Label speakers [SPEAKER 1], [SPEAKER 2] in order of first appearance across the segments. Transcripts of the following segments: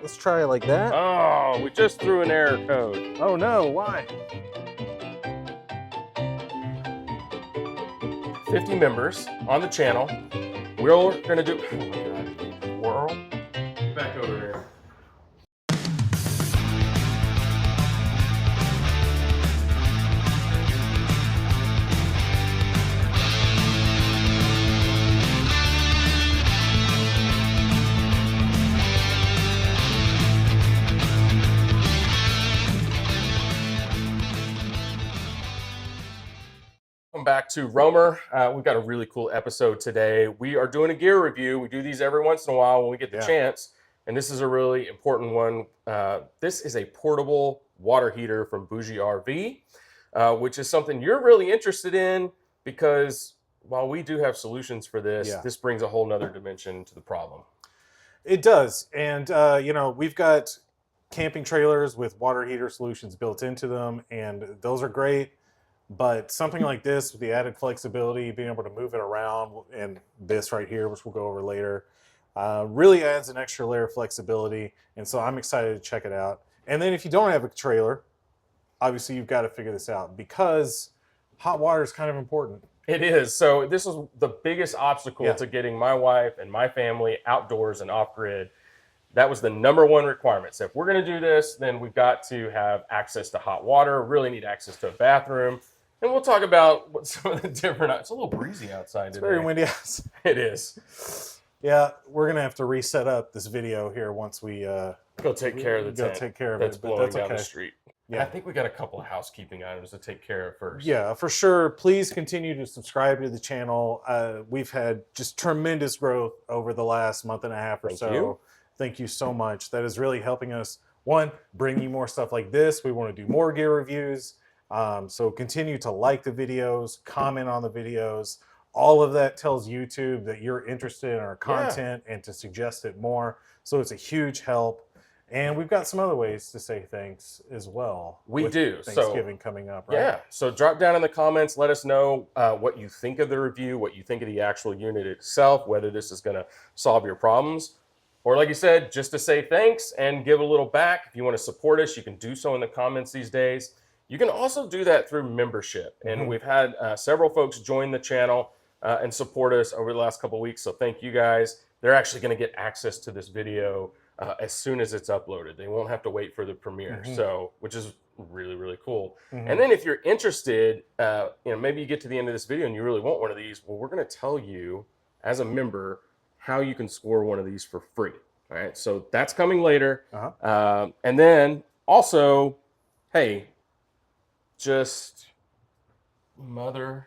[SPEAKER 1] Let's try it like that.
[SPEAKER 2] Oh, we just threw an error code.
[SPEAKER 1] Oh no, why?
[SPEAKER 2] 50 members on the channel. We're gonna do, oh my God, whirl. Back over there. Welcome back to Roamer. We've got a really cool episode today. We are doing a gear review. We do these every once in a while when we get the chance, and this is a really important one. This is a portable water heater from BougeRV, which is something you're really interested in because while we do have solutions for this, this brings a whole nother dimension to the problem.
[SPEAKER 1] It does, and you know, we've got camping trailers with water heater solutions built into them, and those are great. But something like this with the added flexibility, being able to move it around, and this right here, which we'll go over later, really adds an extra layer of flexibility. And so I'm excited to check it out. And then if you don't have a trailer, obviously you've got to figure this out because hot water is kind of important.
[SPEAKER 2] It is. So this is the biggest obstacle to getting my wife and my family outdoors and off-grid. That was the #1 requirement. So if we're going to do this, then we've got to have access to hot water, really need access to a bathroom. And we'll talk about what some of the different, it's a little breezy outside today.
[SPEAKER 1] It's very windy outside.
[SPEAKER 2] It is.
[SPEAKER 1] Yeah, we're going to have to reset up this video here once we
[SPEAKER 2] go take care of the tent
[SPEAKER 1] take care of
[SPEAKER 2] that's
[SPEAKER 1] it.
[SPEAKER 2] blowing down the street.
[SPEAKER 1] Yeah.
[SPEAKER 2] I think we got a couple of housekeeping items to take care of first.
[SPEAKER 1] Yeah, for sure. Please continue to subscribe to the channel. We've had just tremendous growth over the last month and a half or so. Thank you so much. That is really helping us, one, bring you more stuff like this. We want to do more gear reviews. So continue to like the videos, comment on the videos. All of that tells YouTube that you're interested in our content and to suggest it more. So it's a huge help. And we've got some other ways to say thanks as well.
[SPEAKER 2] We do.
[SPEAKER 1] Thanksgiving coming up, right?
[SPEAKER 2] Yeah. So drop down in the comments. Let us know what you think of the review, what you think of the actual unit itself, whether this is going to solve your problems. Or like you said, just to say thanks and give a little back. If you want to support us, you can do so in the comments these days. You can also do that through membership. And we've had several folks join the channel and support us over the last couple of weeks. So thank you guys. They're actually going to get access to this video as soon as it's uploaded. They won't have to wait for the premiere. So, which is really, really cool. And then if you're interested, you know, maybe you get to the end of this video and you really want one of these. Well, we're going to tell you as a member how you can score one of these for free. All right. So that's coming later. And then also, hey, just mother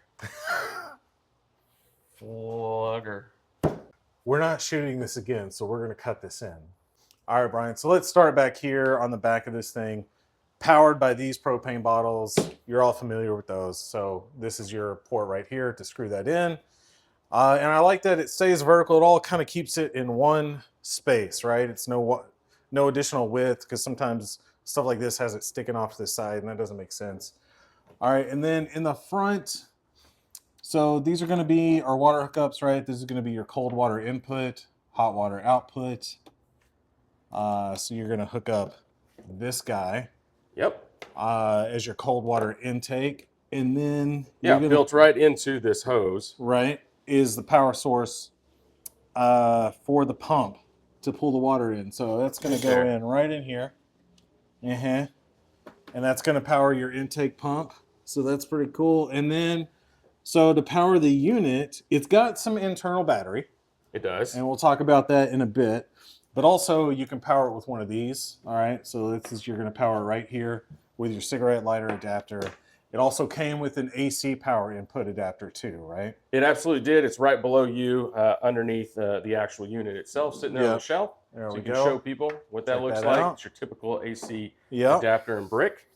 [SPEAKER 2] flugger.
[SPEAKER 1] We're not shooting this again, so we're going to cut this in. All right, Brian. So let's start back here on the back of this thing. Powered by these propane bottles. You're all familiar with those. So this is your port right here to screw that in. And I like that it stays vertical. It all kind of keeps it in one space, right? It's no additional width because sometimes stuff like this has it sticking off to the side and that doesn't make sense. All right, and then in the front, so these are going to be our water hookups, right? This is going to be your cold water input, hot water output. So you're going to hook up this guy.
[SPEAKER 2] Yep.
[SPEAKER 1] As your cold water intake. And then
[SPEAKER 2] built right into this hose.
[SPEAKER 1] Right, is the power source for the pump to pull the water in. So that's going to go in right in here. And that's going to power your intake pump. So that's pretty cool. And then, so to power the unit, it's got some internal battery.
[SPEAKER 2] It does.
[SPEAKER 1] And we'll talk about that in a bit. But also you can power it with one of these. All right, so this is, you're going to power right here with your cigarette lighter adapter. It also came with an AC power input adapter too, right?
[SPEAKER 2] It absolutely did. It's right below you, underneath the actual unit itself, sitting there on the shelf.
[SPEAKER 1] There
[SPEAKER 2] so
[SPEAKER 1] we
[SPEAKER 2] you can
[SPEAKER 1] go.
[SPEAKER 2] Show people what that looks like. It's your typical AC adapter and brick.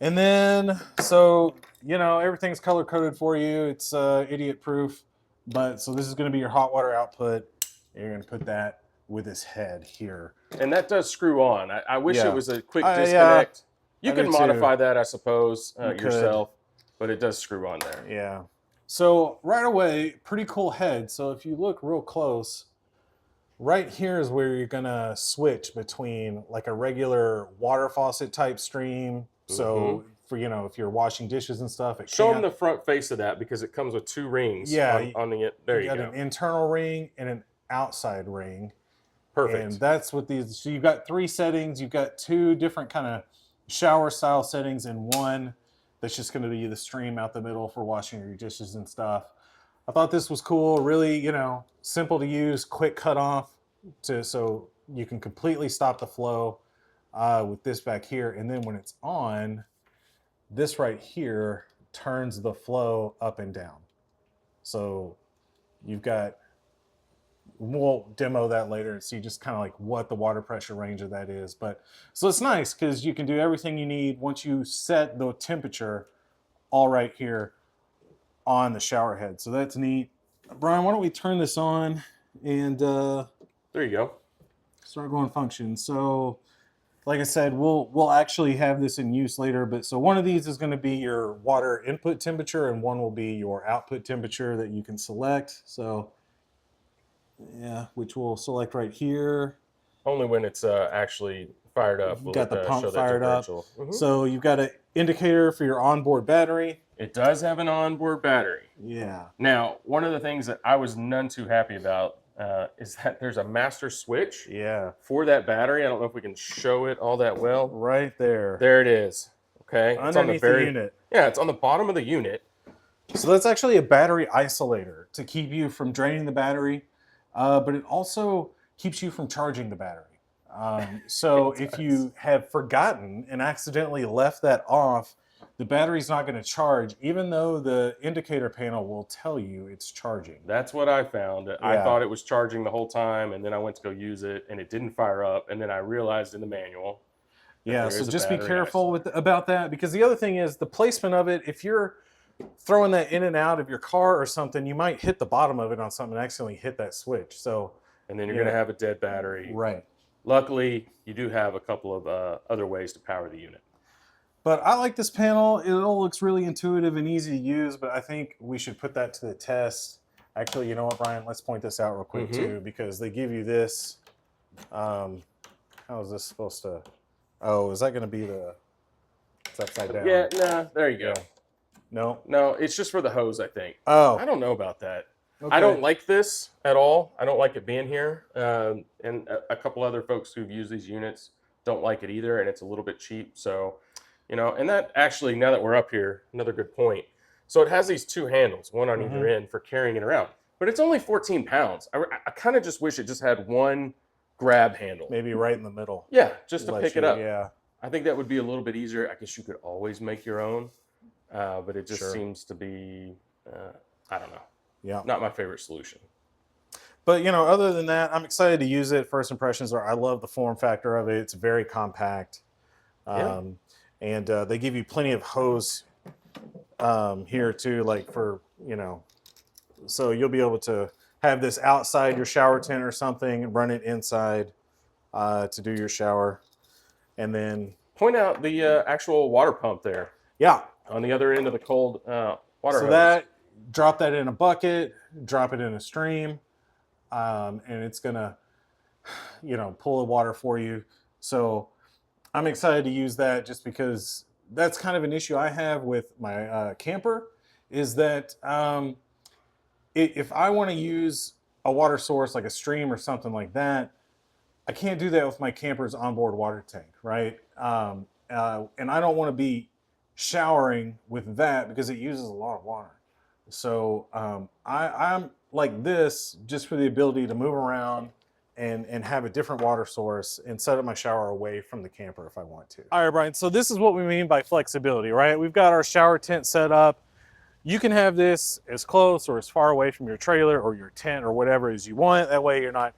[SPEAKER 1] And then, so, you know, everything's color coded for you. It's idiot proof. But so this is going to be your hot water output. You're going to put that with this head here.
[SPEAKER 2] And that does screw on. I wish it was a quick disconnect. You can modify that, I suppose, yourself, but it does screw on there.
[SPEAKER 1] Yeah. So right away, pretty cool head. So if you look real close, right here is where you're gonna switch between like a regular water faucet type stream. So for, you know, if you're washing dishes and stuff, it
[SPEAKER 2] Show them
[SPEAKER 1] can't.
[SPEAKER 2] the front face of that because it comes with 2 rings
[SPEAKER 1] Yeah,
[SPEAKER 2] on the, there you
[SPEAKER 1] got
[SPEAKER 2] go.
[SPEAKER 1] an internal ring and an outside ring.
[SPEAKER 2] Perfect.
[SPEAKER 1] And that's what these, so you've got 3 settings. You've got 2 different kind of shower style settings and one that's just going to be the stream out the middle for washing your dishes and stuff. I thought this was cool, really, you know, simple to use, quick cutoff so you can completely stop the flow with this back here. And then when it's on, this right here turns the flow up and down. So you've got, we'll demo that later and see just kind of like what the water pressure range of that is. But so it's nice because you can do everything you need once you set the temperature all right here on the shower head. So that's neat. Brian, why don't we turn this on and
[SPEAKER 2] there you go.
[SPEAKER 1] start going function. So like I said, we'll actually have this in use later, but so one of these is going to be your water input temperature and one will be your output temperature that you can select. So yeah, which we'll select right here.
[SPEAKER 2] Only when it's actually fired up.
[SPEAKER 1] You've got the pump
[SPEAKER 2] show that
[SPEAKER 1] fired up.
[SPEAKER 2] differential.
[SPEAKER 1] So you've got an indicator for your onboard battery.
[SPEAKER 2] It does have an onboard battery.
[SPEAKER 1] Yeah.
[SPEAKER 2] Now, one of the things that I was none too happy about is that there's a master switch
[SPEAKER 1] Yeah.
[SPEAKER 2] for that battery. I don't know if we can show it all that well.
[SPEAKER 1] Right there.
[SPEAKER 2] There it is. Okay.
[SPEAKER 1] Underneath
[SPEAKER 2] it's on the very
[SPEAKER 1] unit.
[SPEAKER 2] Yeah, it's on the bottom of the unit.
[SPEAKER 1] So that's actually a battery isolator to keep you from draining the battery, but it also keeps you from charging the battery. So if you have forgotten and accidentally left that off, the battery's not going to charge, even though the indicator panel will tell you it's charging.
[SPEAKER 2] That's what I found.
[SPEAKER 1] Yeah.
[SPEAKER 2] I thought it was charging the whole time, and then I went to go use it, and it didn't fire up, and then I realized in the manual.
[SPEAKER 1] Yeah, so just be careful about that, because the other thing is the placement of it. If you're throwing that in and out of your car or something, you might hit the bottom of it on something and accidentally hit that switch. So,
[SPEAKER 2] and then you're going to have a dead battery.
[SPEAKER 1] Right.
[SPEAKER 2] Luckily, you do have a couple of other ways to power the unit.
[SPEAKER 1] But I like this panel. It all looks really intuitive and easy to use, but I think we should put that to the test. Actually, you know what, Brian? Let's point this out real quick too, because they give you this. How is this supposed to? Oh, is that going to be the? It's upside down.
[SPEAKER 2] Yeah, nah, there you go.
[SPEAKER 1] No,
[SPEAKER 2] no, it's just for the hose, I think.
[SPEAKER 1] Oh,
[SPEAKER 2] I don't know about that.
[SPEAKER 1] Okay.
[SPEAKER 2] I don't like this at all. I don't like it being here. And a couple other folks who've used these units don't like it either, and it's a little bit cheap. So, you know, and that actually, now that we're up here, another good point. So it has these 2 handles, one on either end for carrying it around, but it's only 14 pounds. I kind of just wish it just had one grab handle.
[SPEAKER 1] Maybe right in the middle.
[SPEAKER 2] Yeah, just to pick it up.
[SPEAKER 1] Yeah.
[SPEAKER 2] I think that would be a little bit easier. I guess you could always make your own, but it just seems to be, I don't know.
[SPEAKER 1] Yeah.
[SPEAKER 2] Not my favorite solution.
[SPEAKER 1] But, you know, other than that, I'm excited to use it. First impressions are I love the form factor of it. It's very compact. And they give you plenty of hose here too, like for, you know, so you'll be able to have this outside your shower tent or something and run it inside to do your shower. And then
[SPEAKER 2] point out the actual water pump there.
[SPEAKER 1] Yeah.
[SPEAKER 2] On the other end of the cold water hose.
[SPEAKER 1] So that, drop that in a bucket, drop it in a stream, and it's gonna, you know, pull the water for you. So I'm excited to use that just because that's kind of an issue I have with my camper is that if I want to use a water source like a stream or something like that, I can't do that with my camper's onboard water tank, right? And I don't want to be showering with that because it uses a lot of water. So I'm like this just for the ability to move around and have a different water source and set up my shower away from the camper if I want to. All right, Brian, so this is what we mean by flexibility, right? We've got our shower tent set up. You can have this as close or as far away from your trailer or your tent or whatever as you want. That way you're not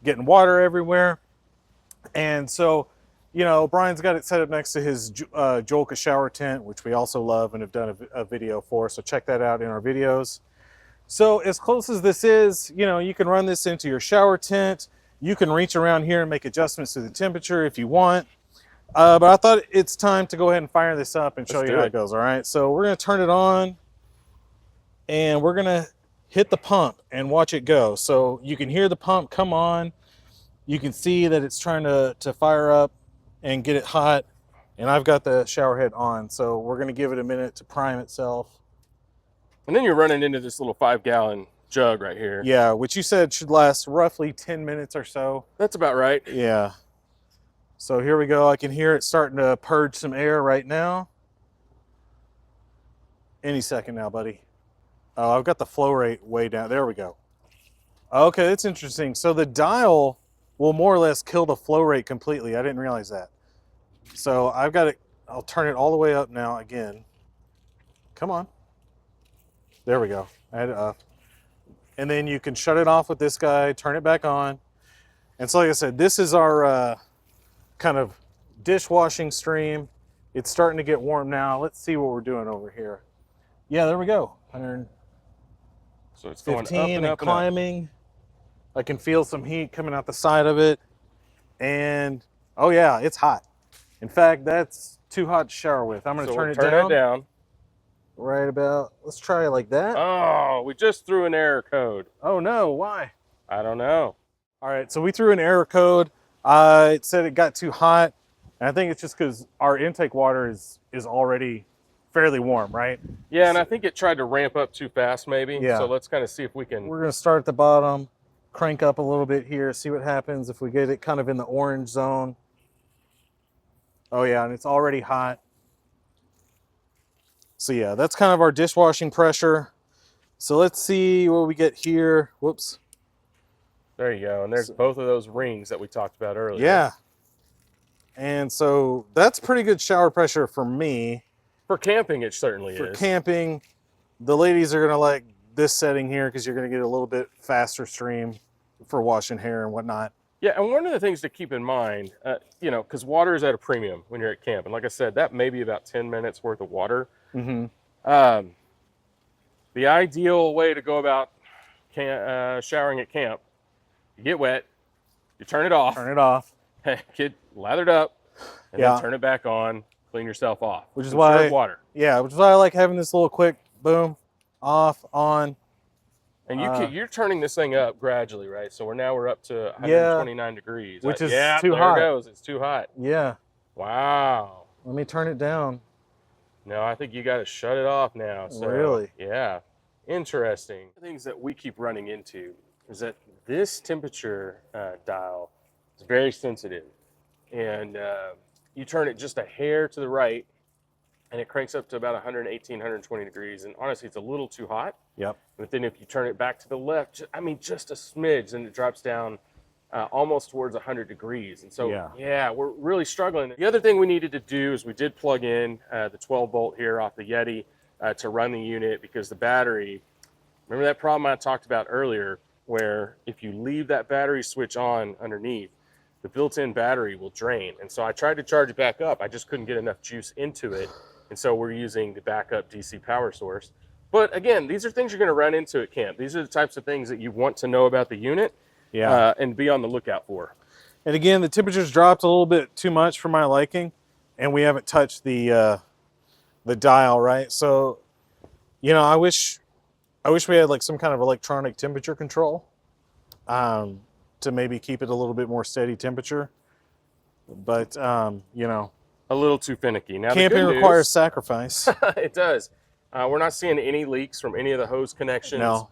[SPEAKER 1] getting water everywhere. And so, you know, Brian's got it set up next to his Jolka shower tent, which we also love and have done a video for. So check that out in our videos. So as close as this is, you know, you can run this into your shower tent. You can reach around here and make adjustments to the temperature if you want. But I thought it's time to go ahead and fire this up and show you how it goes. All right, so we're going to turn it on and we're going to hit the pump and watch it go. So you can hear the pump come on You can see that it's trying to fire up and get it hot. And I've got the shower head on, so we're gonna give it a minute to prime itself.
[SPEAKER 2] And then you're running into this little 5-gallon jug right here.
[SPEAKER 1] Yeah, which you said should last roughly 10 minutes or so.
[SPEAKER 2] That's about right.
[SPEAKER 1] Yeah. So here we go. I can hear it starting to purge some air right now. Any second now, buddy. Oh, I've got the flow rate way down. There we go. Okay, that's interesting. So the dial will more or less kill the flow rate completely. I didn't realize that. So I've got it. I'll turn it all the way up now again. Come on. There we go. I had it up. And then you can shut it off with this guy, turn it back on. And so like I said, this is our kind of dishwashing stream. It's starting to get warm now. Let's see what we're doing over here. Yeah, there we go. 115
[SPEAKER 2] So it's going up and up
[SPEAKER 1] climbing. And up. I can feel some heat coming out the side of it. And oh yeah, it's hot. In fact, that's too hot to shower with. I'm going to turn it down. Right about, let's try it like that.
[SPEAKER 2] Oh, we just threw an error code.
[SPEAKER 1] Oh no, why?
[SPEAKER 2] I don't know.
[SPEAKER 1] All right, so we threw an error code. It said it got too hot. And I think it's just because our intake water is already fairly warm, right?
[SPEAKER 2] Yeah, and I think it tried to ramp up too fast maybe.
[SPEAKER 1] Yeah.
[SPEAKER 2] So let's kind of see if we can.
[SPEAKER 1] We're going to start at the bottom, crank up a little bit here, see what happens if we get it kind of in the orange zone. Oh yeah, and it's already hot. So yeah, that's kind of our dishwashing pressure. So let's see what we get here. Whoops.
[SPEAKER 2] There you go. And there's both of those rings that we talked about earlier.
[SPEAKER 1] Yeah. And so that's pretty good shower pressure for me.
[SPEAKER 2] For camping, it certainly is.
[SPEAKER 1] For camping, the ladies are going to like this setting here because you're going to get a little bit faster stream for washing hair and whatnot.
[SPEAKER 2] Yeah, and one of the things to keep in mind, you know, because water is at a premium when you're at camp. And like I said, that may be about 10 minutes worth of water.
[SPEAKER 1] Mm-hmm.
[SPEAKER 2] The ideal way to go about showering at camp, you get wet, you turn it off.
[SPEAKER 1] Turn it off.
[SPEAKER 2] Get lathered up, and then turn it back on, clean yourself off.
[SPEAKER 1] Which is why
[SPEAKER 2] water.
[SPEAKER 1] Yeah, which is why I like having this little quick boom, off, on.
[SPEAKER 2] And you're turning this thing up gradually, right? So we're up to 129 degrees.
[SPEAKER 1] Which is
[SPEAKER 2] yeah,
[SPEAKER 1] too
[SPEAKER 2] there
[SPEAKER 1] hot.
[SPEAKER 2] It goes. It's too hot.
[SPEAKER 1] Yeah.
[SPEAKER 2] Wow.
[SPEAKER 1] Let me turn it down.
[SPEAKER 2] No, I think you got to shut it off now. So,
[SPEAKER 1] really?
[SPEAKER 2] Yeah. Interesting. The things that we keep running into is that this temperature dial is very sensitive. And you turn it just a hair to the right, and it cranks up to about 118, 120 degrees. And honestly, it's a little too hot.
[SPEAKER 1] Yep.
[SPEAKER 2] But then if you turn it back to the left, I mean, just a smidge, and it drops down almost towards 100 degrees. And so, yeah, we're really struggling. The other thing we needed to do is we did plug in the 12 volt here off the Yeti to run the unit, because the battery, remember that problem I talked about earlier, where if you leave that battery switch on underneath, the built-in battery will drain. And so I tried to charge it back up. I just couldn't get enough juice into it. And so we're using the backup DC power source. But again, these are things you're going to run into at camp. These are the types of things that you want to know about the unit and be on the lookout for.
[SPEAKER 1] And again, the temperature's dropped a little bit too much for my liking, and we haven't touched the dial, right? So, you know, I wish we had like some kind of electronic temperature control to maybe keep it a little bit more steady temperature. But, you know,
[SPEAKER 2] a little too finicky. Now,
[SPEAKER 1] camping requires sacrifice.
[SPEAKER 2] It does. We're not seeing any leaks from any of the hose connections.
[SPEAKER 1] No.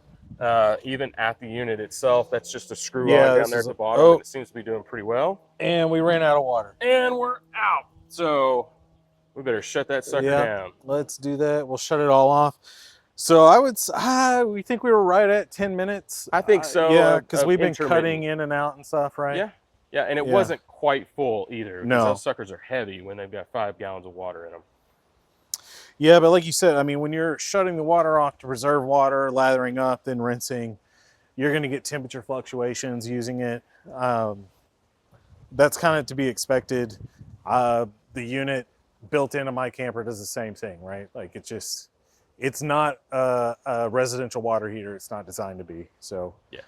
[SPEAKER 2] Even at the unit itself. That's just a screw on down there at the bottom. And it seems to be doing pretty well.
[SPEAKER 1] And we ran out of water.
[SPEAKER 2] And we're out. So we better shut that sucker down.
[SPEAKER 1] Let's do that. We'll shut it all off. So I would we think we were right at 10 minutes.
[SPEAKER 2] I think so.
[SPEAKER 1] Yeah, because we've been cutting in and out and stuff, right?
[SPEAKER 2] Yeah. Yeah, and it wasn't quite full either.
[SPEAKER 1] No.
[SPEAKER 2] Those suckers are heavy when they've got 5 gallons of water in them.
[SPEAKER 1] Yeah, but like you said, I mean, when you're shutting the water off to reserve water, lathering up, then rinsing, you're going to get temperature fluctuations using it. That's kind of to be expected. The unit built into my camper does the same thing, right? Like it's not a residential water heater. It's not designed to be. So
[SPEAKER 2] yeah.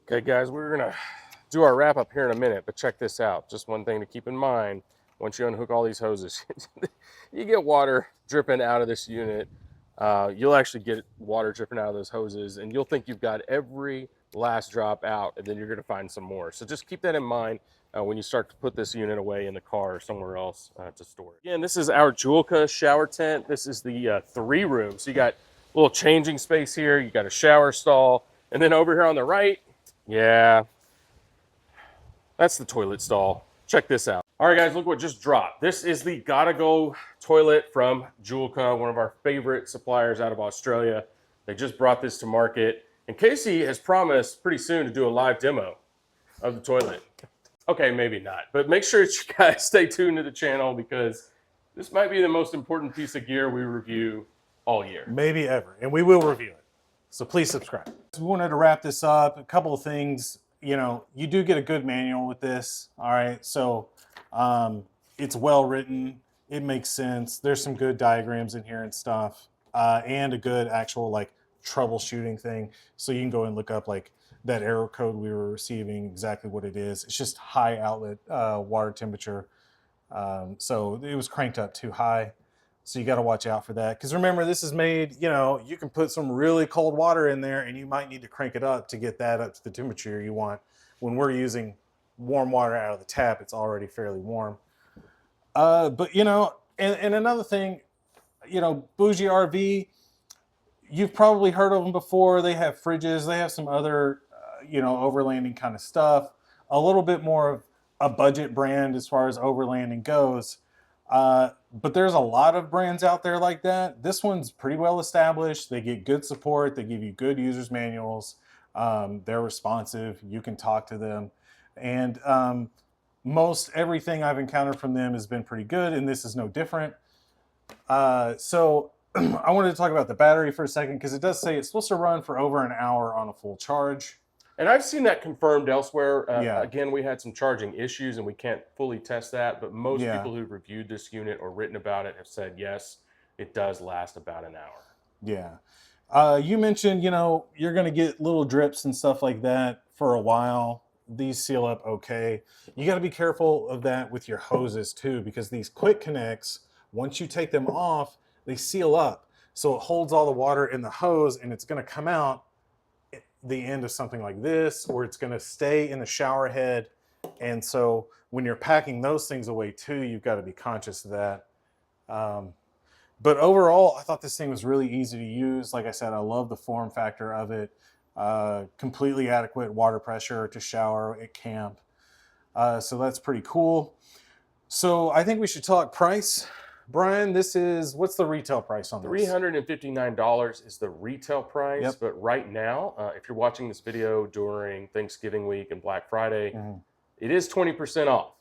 [SPEAKER 2] Okay, guys, we're gonna do our wrap up here in a minute, but check this out. Just one thing to keep in mind: once you unhook all these hoses, you get water dripping out of this unit. You'll actually get water dripping out of those hoses, and you'll think you've got every last drop out, and then you're going to find some more. So just keep that in mind when you start to put this unit away in the car or somewhere else to store it. Again, this is our Julka shower tent. This is the 3-room. So you got a little changing space here. You got a shower stall. And then over here on the right, yeah, that's the toilet stall. Check this out. All right, guys, look what just dropped. This is the Gotta Go toilet from Julka, one of our favorite suppliers out of Australia. They just brought this to market. And Casey has promised pretty soon to do a live demo of the toilet. Okay, maybe not. But make sure that you guys stay tuned to the channel because this might be the most important piece of gear we review all year.
[SPEAKER 1] Maybe ever. And we will review it. So please subscribe. We wanted to wrap this up. A couple of things. You know, you do get a good manual with this. All right. So it's well written. It makes sense. There's some good diagrams in here and stuff. And a good actual like troubleshooting thing. So you can go and look up like that error code we were receiving, exactly what it is. It's just high outlet water temperature. So it was cranked up too high. So you got to watch out for that. Because remember, this is made, you know, you can put some really cold water in there and you might need to crank it up to get that up to the temperature you want. When we're using warm water out of the tap, it's already fairly warm. But, you know, and another thing, you know, BougeRV, you've probably heard of them before. They have fridges. They have some other, you know, overlanding kind of stuff. A little bit more of a budget brand as far as overlanding goes. But there's a lot of brands out there like that. This one's pretty well established. They get good support. They give you good users manuals. They're responsive. You can talk to them. And most everything I've encountered from them has been pretty good, and this is no different. So I wanted to talk about the battery for a second because it does say it's supposed to run for over an hour on a full charge.
[SPEAKER 2] And I've seen that confirmed elsewhere.
[SPEAKER 1] Yeah.
[SPEAKER 2] Again, we had some charging issues and we can't fully test that, but most
[SPEAKER 1] Yeah.
[SPEAKER 2] people who've reviewed this unit or written about it have said, yes, it does last about an hour.
[SPEAKER 1] Yeah. You mentioned, you know, you're going to get little drips and stuff like that for a while. These seal up okay. You got to be careful of that with your hoses too, because these quick connects, once you take them off, they seal up. So it holds all the water in the hose and it's going to come out the end of something like this, or it's going to stay in the shower head. And so when you're packing those things away too, you've got to be conscious of that. But overall, I thought this thing was really easy to use. Like I said, I love the form factor of it. Completely adequate water pressure to shower at camp. So that's pretty cool. So I think we should talk price. Brian, this is, what's the retail price on this?
[SPEAKER 2] $359 is the retail price,
[SPEAKER 1] Yep.
[SPEAKER 2] but right now, if you're watching this video during Thanksgiving week and Black Friday, it is 20% off.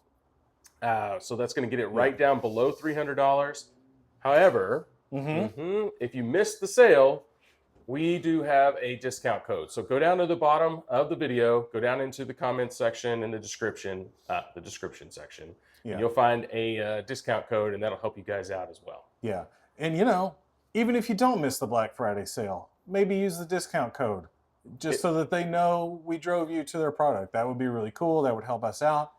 [SPEAKER 2] So that's going to get it right down below $300. However, if you missed the sale, we do have a discount code. So go down to the bottom of the video, go down into the comments section and the description section.
[SPEAKER 1] Yeah.
[SPEAKER 2] And you'll find a discount code, and that'll help you guys out as well.
[SPEAKER 1] Yeah. And you know, even if you don't miss the Black Friday sale, maybe use the discount code just so that they know we drove you to their product. That would be really cool. That would help us out.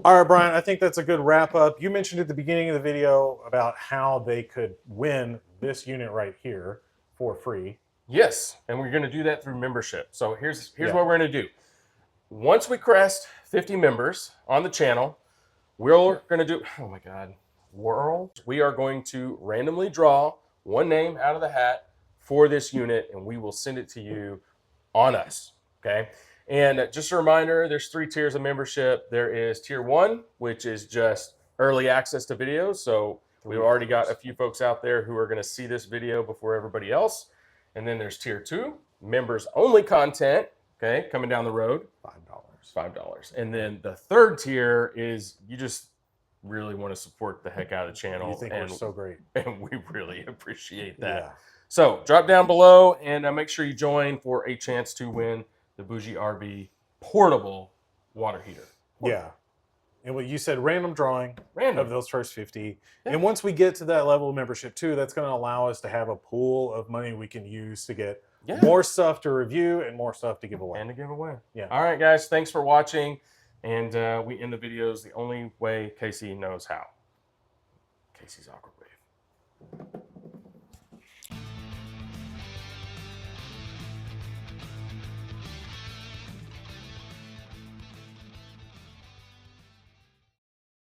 [SPEAKER 1] All right, Brian, I think that's a good wrap up. You mentioned at the beginning of the video about how they could win this unit right here for free.
[SPEAKER 2] Yes, and we're going to do that through membership. So here's what we're going to do. Once we crest 50 members on the channel, we're going to do, oh my God, we are going to randomly draw one name out of the hat for this unit, and we will send it to you on us, okay? And just a reminder, there's 3 tiers of membership. There is tier 1, which is just early access to videos. So we've already got a few folks out there who are going to see this video before everybody else. And then there's tier 2, members only content, okay, coming down the road. $5. And then the 3rd tier is you just really want to support the heck out of the channel.
[SPEAKER 1] You think we're so great.
[SPEAKER 2] And we really appreciate that.
[SPEAKER 1] Yeah.
[SPEAKER 2] So drop down below and make sure you join for a chance to win the BougeRV Portable Water Heater.
[SPEAKER 1] Yeah. And what you said, random drawing of those first 50.
[SPEAKER 2] Yeah.
[SPEAKER 1] And once we get to that level of membership too, that's going to allow us to have a pool of money we can use to get more stuff to review and more stuff to give away.
[SPEAKER 2] And to give away.
[SPEAKER 1] Yeah.
[SPEAKER 2] All right, guys. Thanks for watching. And we end the videos the only way Casey knows how. Casey's awkward wave.